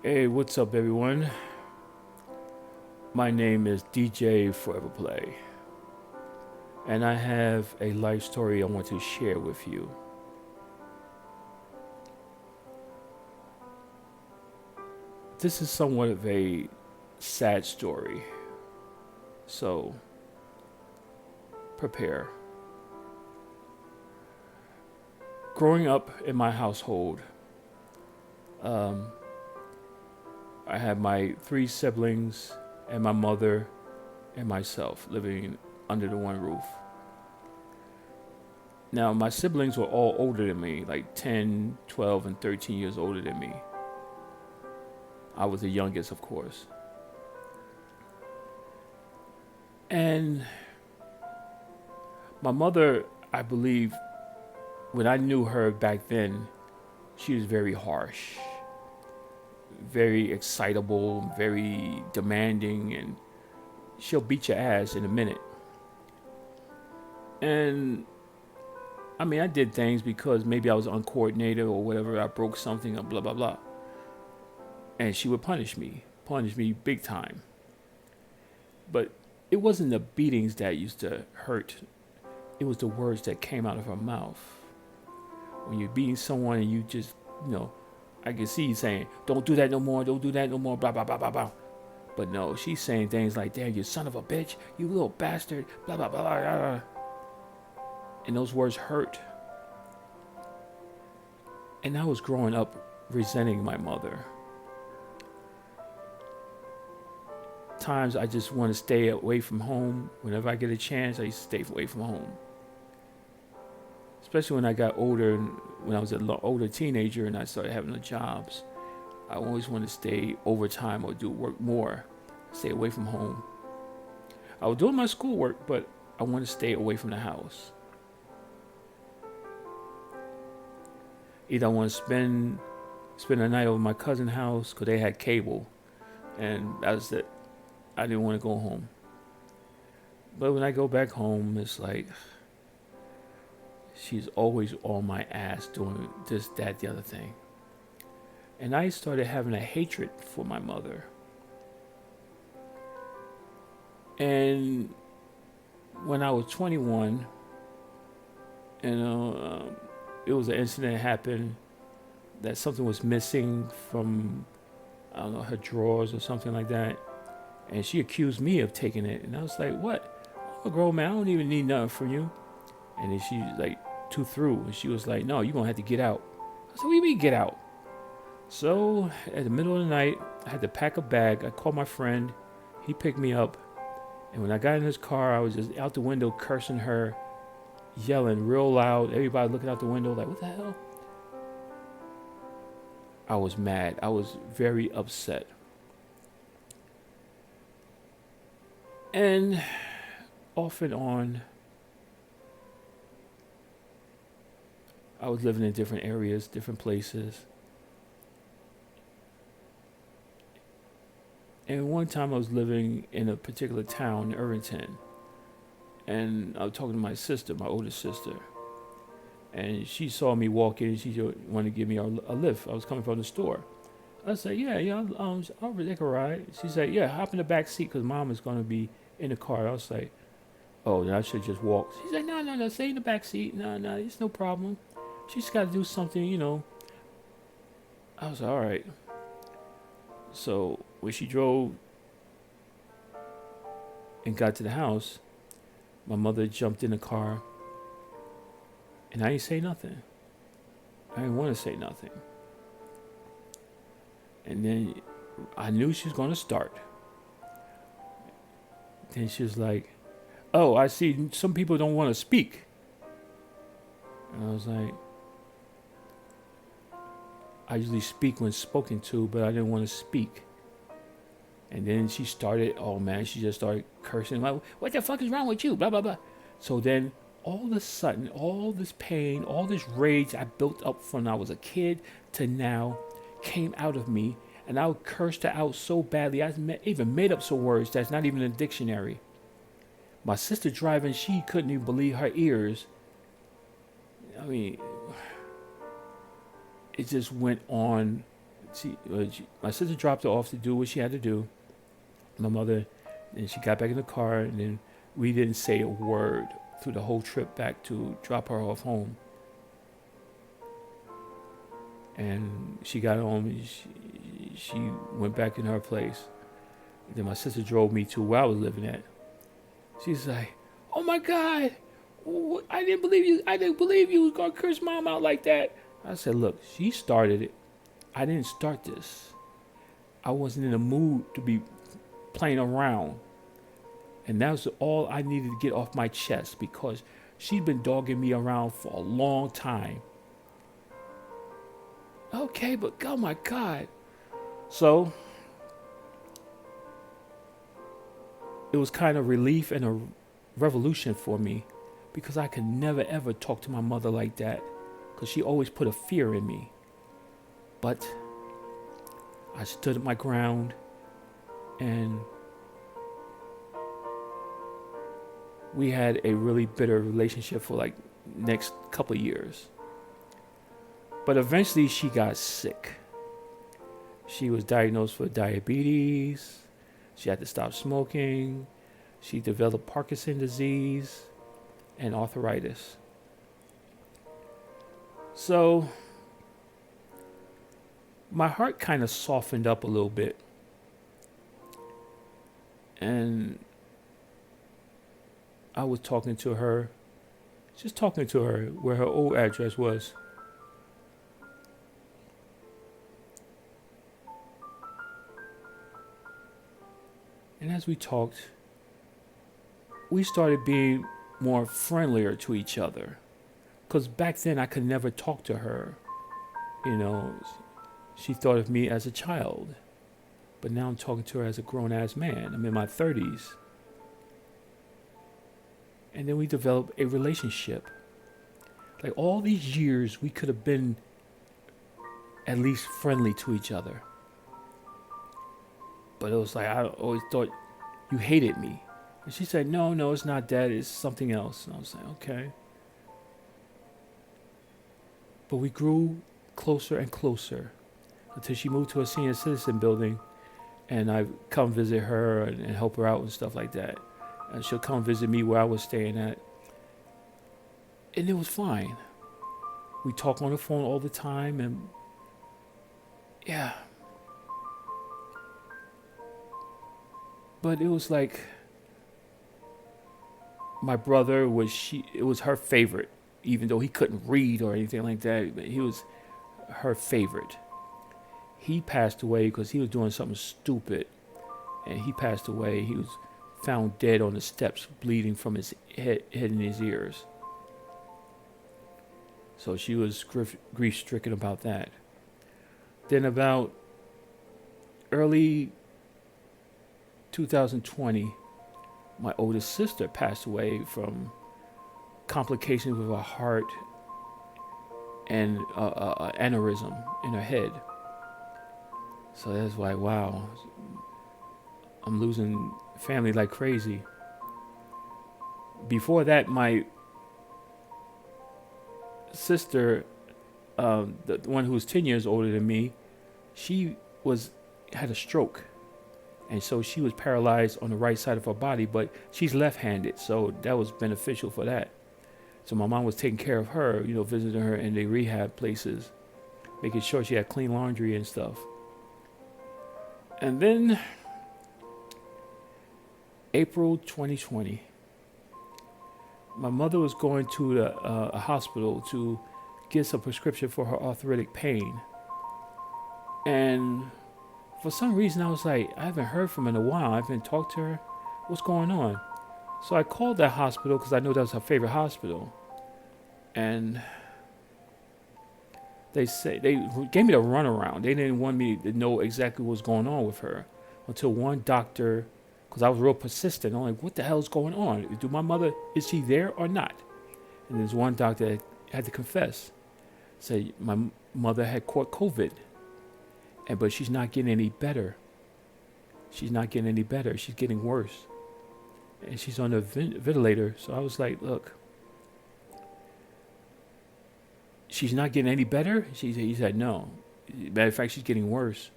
Hey, what's up, everyone? My name is DJ Forever Play, and I have a life story I want to share with you. This is somewhat of a sad story, so prepare. Growing up in my household, um, I had my three siblings and my mother and myself living under the one roof. Now, my siblings were all older than me, like 10, 12, and 13 years older than me. I was the youngest, of course. And my mother, I believe, when I knew her back then, she was very harsh, very excitable, very demanding, and she'll beat your ass in a minute. And I mean, I did things because maybe I was uncoordinated or whatever. I broke something or blah, blah, blah. And she would punish me big time. But it wasn't the beatings that used to hurt, it was the words that came out of her mouth. When you're beating someone and you just, you know, I can see you saying, don't do that no more, don't do that no more, blah, blah, blah, blah, blah. But no, she's saying things like, damn, you son of a bitch, you little bastard, blah, blah, blah, blah, blah. And those words hurt. And I was growing up resenting my mother. Times I just want to stay away from home. Whenever I get a chance, I used to stay away from home. Especially when I got older, when I was an older teenager and I started having the jobs. I always wanted to stay overtime or do work more, stay away from home. I was doing my schoolwork, but I wanted to stay away from the house. Either I want to spend a night over my cousin's house because they had cable, and that was it. I didn't want to go home. But when I go back home, it's like she's always on my ass doing this, that, the other thing. And I started having a hatred for my mother. And when I was 21, you know, it was an incident that happened that something was missing from, I don't know, her drawers or something like that. And she accused me of taking it. And I was like, what? I'm a grown man. I don't even need nothing from you. And then she like too through. And she was like, no, you're going to have to get out. I said, what do you mean get out? So at the middle of the night, I had to pack a bag. I called my friend. He picked me up. And when I got in his car, I was just out the window cursing her, yelling real loud. Everybody looking out the window like, what the hell? I was mad. I was very upset. And off and on, I was living in different areas, different places. And one time I was living in a particular town, Irvington. And I was talking to my sister, my older sister. And she saw me walk in and she wanted to give me a lift. I was coming from the store. I said, yeah, I'll take a ride. She said, yeah, hop in the back seat because mom is going to be in the car. I was like, oh, then I should just walk. She said, no, stay in the back seat. No, it's no problem. She's got to do something, you know. I was like, all right. So when she drove and got to the house, my mother jumped in the car and I didn't say nothing. I didn't want to say nothing. And then I knew she was going to start. Then she was like, oh, I see some people don't want to speak. And I was like, I usually speak when spoken to, but I didn't want to speak. And then she started, oh man, she just started cursing. Like, what the fuck is wrong with you? Blah, blah, blah. So then all of a sudden, all this pain, all this rage I built up from when I was a kid to now came out of me. And I cursed her out so badly, I even made up some words that's not even in the dictionary. My sister driving, she couldn't even believe her ears. I mean, it just went on My sister dropped her off to do what she had to do. My mother, and she got back in the car, and then we didn't say a word through the whole trip back to drop her off home. And she got home, and she went back in her place. And then my sister drove me to where I was living at. She's like, "Oh my God, I didn't believe you. I didn't believe you was gonna curse mom out like that." I said, "Look, she started it. I didn't start this. I wasn't in the mood to be playing around. And that was all I needed to get off my chest because she'd been dogging me around for a long time." Okay, but oh my God. So it was kind of relief and a revolution for me because I could never ever talk to my mother like that because she always put a fear in me. But I stood my ground, and we had a really bitter relationship for like next couple of years. But eventually she got sick. She was diagnosed with diabetes. She had to stop smoking. She developed Parkinson's disease and arthritis. So my heart kind of softened up a little bit. And I was talking to her, just talking to her where her old address was. And as we talked, we started being more friendlier to each other. Because back then I could never talk to her. You know, she thought of me as a child. But now I'm talking to her as a grown-ass man. I'm in my 30s. And then we developed a relationship. Like all these years, we could have been at least friendly to each other. But it was like, I always thought you hated me. And she said, no, it's not that. It's something else. And I was like, okay. But we grew closer and closer until she moved to a senior citizen building. And I come visit her and help her out and stuff like that. And she'll come visit me where I was staying at. And it was fine. We talk on the phone all the time. And yeah. But it was like my brother it was her favorite, even though he couldn't read or anything like that. But he was her favorite. He passed away because he was doing something stupid. And he passed away. He was found dead on the steps, bleeding from his head and his ears. So she was grief-stricken about that. Then about early 2020, my oldest sister passed away from complications with her heart and aneurysm in her head. So that's why, wow, I'm losing family like crazy. Before that, my sister, the one who was 10 years older than me, she had a stroke. And so she was paralyzed on the right side of her body, but she's left-handed, so that was beneficial for that. So my mom was taking care of her, visiting her in the rehab places, making sure she had clean laundry and stuff. And then April 2020, my mother was going to a hospital to get some prescription for her arthritic pain. And for some reason, I was like, I haven't heard from her in a while. I haven't talked to her. What's going on? So I called that hospital because I knew that was her favorite hospital. And they gave me the runaround. They didn't want me to know exactly what was going on with her until one doctor, because I was real persistent. I'm like, what the hell is going on? Is she there or not? And there's one doctor that had to confess. Said my mother had caught COVID. But she's not getting any better. She's not getting any better. She's getting worse. And she's on a ventilator. So I was like, look, she's not getting any better? He said, no. Matter of fact, she's getting worse.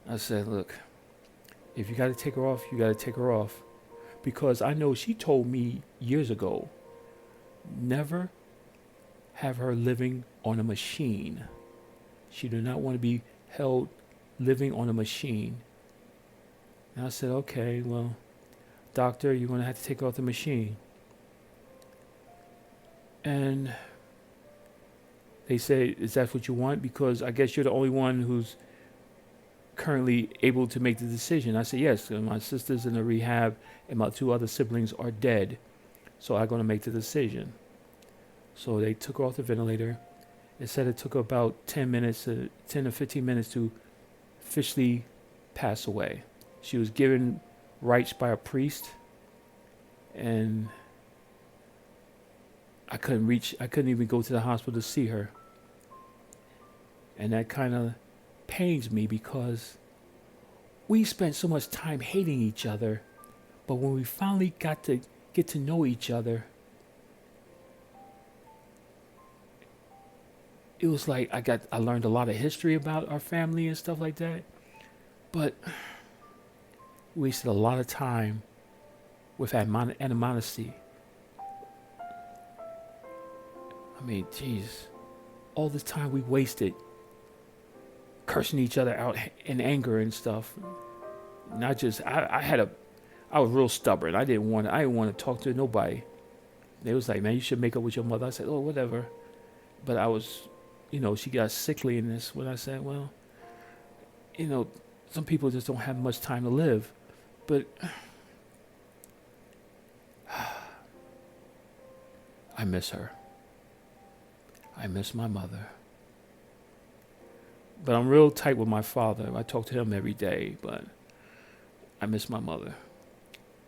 I said, look, if you got to take her off, you got to take her off. Because I know she told me years ago, never have her living on a machine. She did not want to be held living on a machine. And I said, okay, well, doctor, you're going to have to take her off the machine. And they say, is that what you want? Because I guess you're the only one who's currently able to make the decision. I said, yes, my sister's in the rehab and my 2 other siblings are dead. So I'm going to make the decision. So they took her off the ventilator. It said it took her about 10 to 15 minutes to officially pass away. She was given rites by a priest, and I couldn't even go to the hospital to see her. And that kind of pains me because we spent so much time hating each other, but when we finally got to get to know each other, it was like I learned a lot of history about our family and stuff like that, but we wasted a lot of time with animosity. I mean, geez, all this time we wasted cursing each other out in anger and stuff. Not just I was real stubborn. I didn't want to talk to nobody. They was like, man, you should make up with your mother. I said, oh, whatever. But I was, she got sickly in this when I said, well, some people just don't have much time to live. But I miss her. I miss my mother. But I'm real tight with my father. I talk to him every day, but I miss my mother.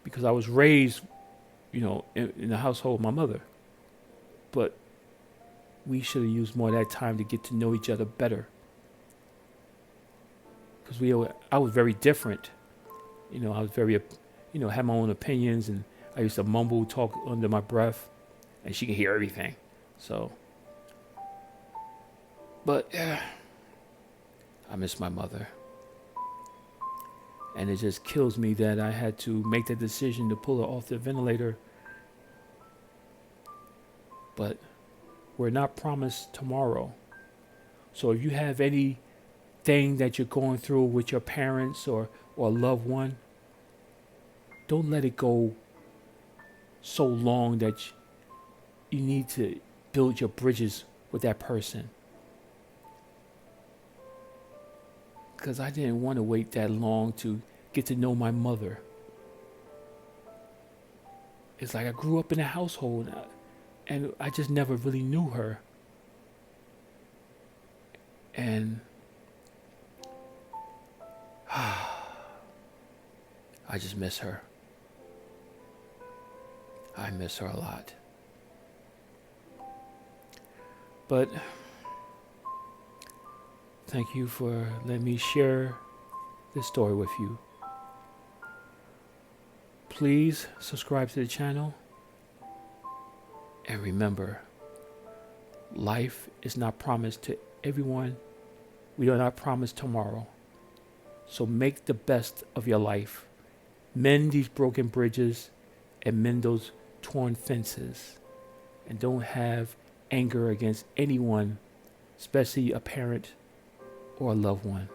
Because I was raised, in the household with my mother. But we should have used more of that time to get to know each other better. Because I was very different. I was very, had my own opinions, and I used to mumble talk under my breath, and she could hear everything. So, but yeah, I miss my mother. And it just kills me that I had to make that decision to pull her off the ventilator. But we're not promised tomorrow. So if you have anything that you're going through with your parents or a loved one, don't let it go so long that you need to build your bridges with that person. Because I didn't want to wait that long to get to know my mother. It's like I grew up in a household and I just never really knew her. And I just miss her. I miss her a lot. But thank you for letting me share this story with you. Please subscribe to the channel. And remember, life is not promised to everyone. We are not promised tomorrow. So make the best of your life. Mend these broken bridges and mend those torn fences. And don't have anger against anyone, especially a parent or a loved one.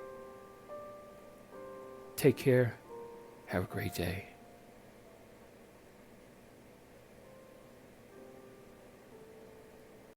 Take care. Have a great day.